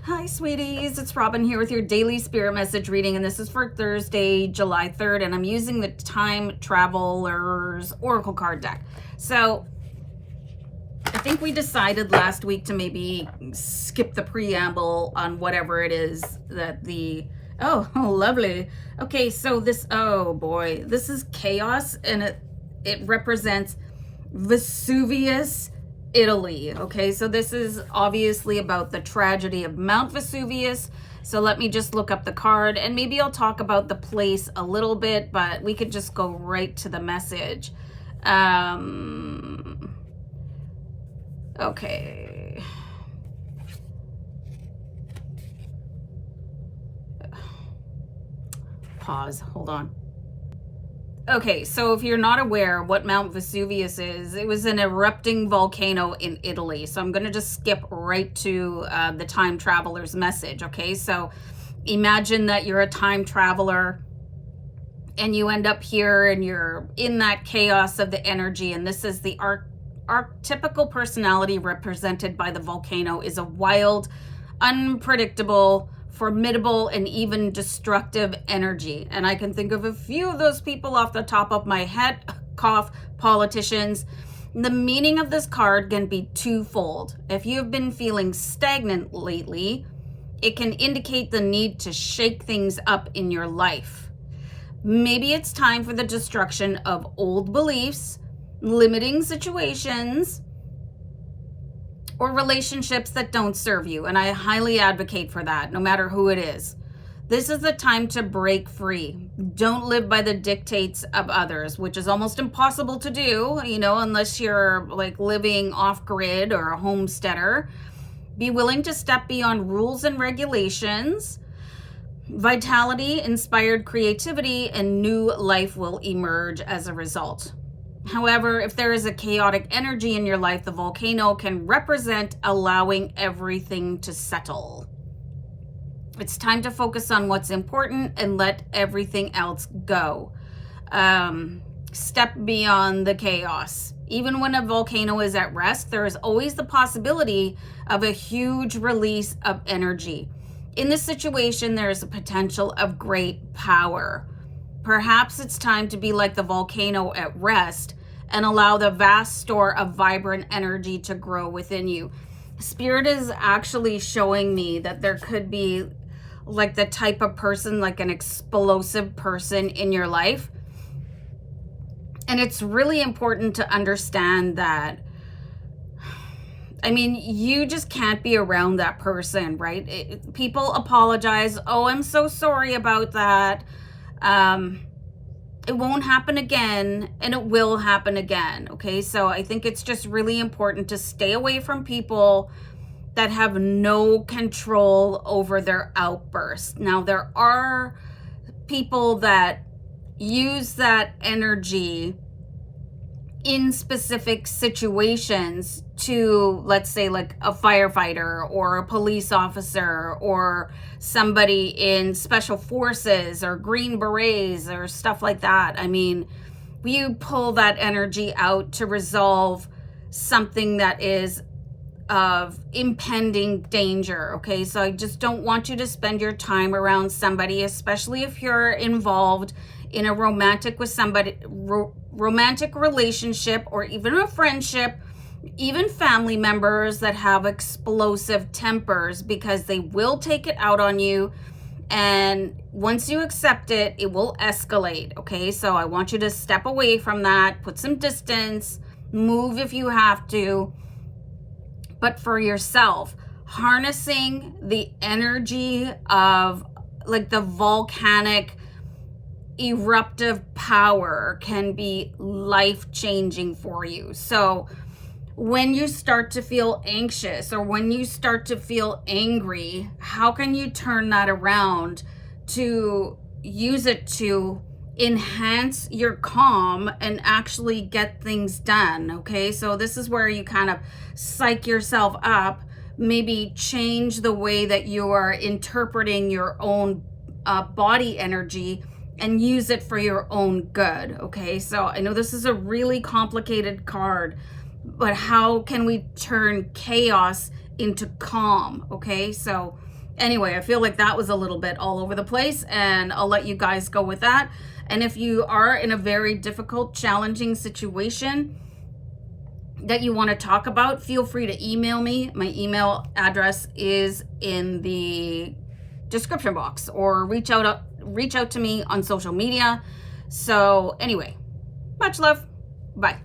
Hi, sweeties. It's Robin here with your daily spirit message reading, and this is for Thursday, July 3rd, and I'm using the Time Traveler's Oracle card deck. So I think we decided last week to maybe skip the preamble on whatever it is that oh, lovely. Okay, so oh boy, this is chaos, and it represents Vesuvius, Italy. Okay, so this is obviously about the tragedy of Mount Vesuvius. So let me just look up the card, and maybe I'll talk about the place a little bit, but we could just go right to the message. Okay. Pause. Hold on. Okay, so if you're not aware what Mount Vesuvius is, it was an erupting volcano in Italy. So I'm going to just skip right to the time traveler's message, okay? So imagine that you're a time traveler and you end up here and you're in that chaos of the energy, and this is the archetypical personality represented by the volcano is a wild, unpredictable, formidable, and even destructive energy. And I can think of a few of those people off the top of my head. Cough, politicians. The meaning of this card can be twofold. If you've been feeling stagnant lately, it can indicate the need to shake things up in your life. Maybe it's time for the destruction of old beliefs, limiting situations, or relationships that don't serve you. And I highly advocate for that, no matter who it is. This is the time to break free. Don't live by the dictates of others, which is almost impossible to do, unless you're like living off grid or a homesteader. Be willing to step beyond rules and regulations. Vitality, inspired creativity, and new life will emerge as a result. However, if there is a chaotic energy in your life, the volcano can represent allowing everything to settle. It's time to focus on what's important and let everything else go. Step beyond the chaos. Even when a volcano is at rest, there is always the possibility of a huge release of energy. In this situation, there is a potential of great power. Perhaps it's time to be like the volcano at rest and allow the vast store of vibrant energy to grow within you. Spirit is actually showing me that there could be like the type of person, like an explosive person in your life. And it's really important to understand that, you just can't be around that person, right? People apologize. Oh, I'm so sorry about that. It won't happen again, and it will happen again, okay? So I think it's just really important to stay away from people that have no control over their outbursts. Now, there are people that use that energy in specific situations to, let's say, like a firefighter or a police officer or somebody in special forces or green berets or stuff like that. You pull that energy out to resolve something that is of impending danger, okay? So I just don't want you to spend your time around somebody, especially if you're involved in a romantic relationship or even a friendship, even family members that have explosive tempers, because they will take it out on you. And once you accept it, it will escalate, okay? So I want you to step away from that, put some distance, move if you have to. But for yourself, harnessing the energy of like the volcanic eruptive power can be life-changing for you. So when you start to feel anxious or when you start to feel angry, how can you turn that around to use it to enhance your calm and actually get things done, okay? So this is where you kind of psych yourself up, maybe change the way that you are interpreting your own body energy and use it for your own good, okay? So I know this is a really complicated card, but how can we turn chaos into calm, okay? So Anyway, I feel like that was a little bit all over the place, and I'll let you guys go with that. And if you are in a very difficult, challenging situation that you want to talk about, feel free to email me. My email address is in the description box, or reach out to me on social media. So anyway, much love. Bye.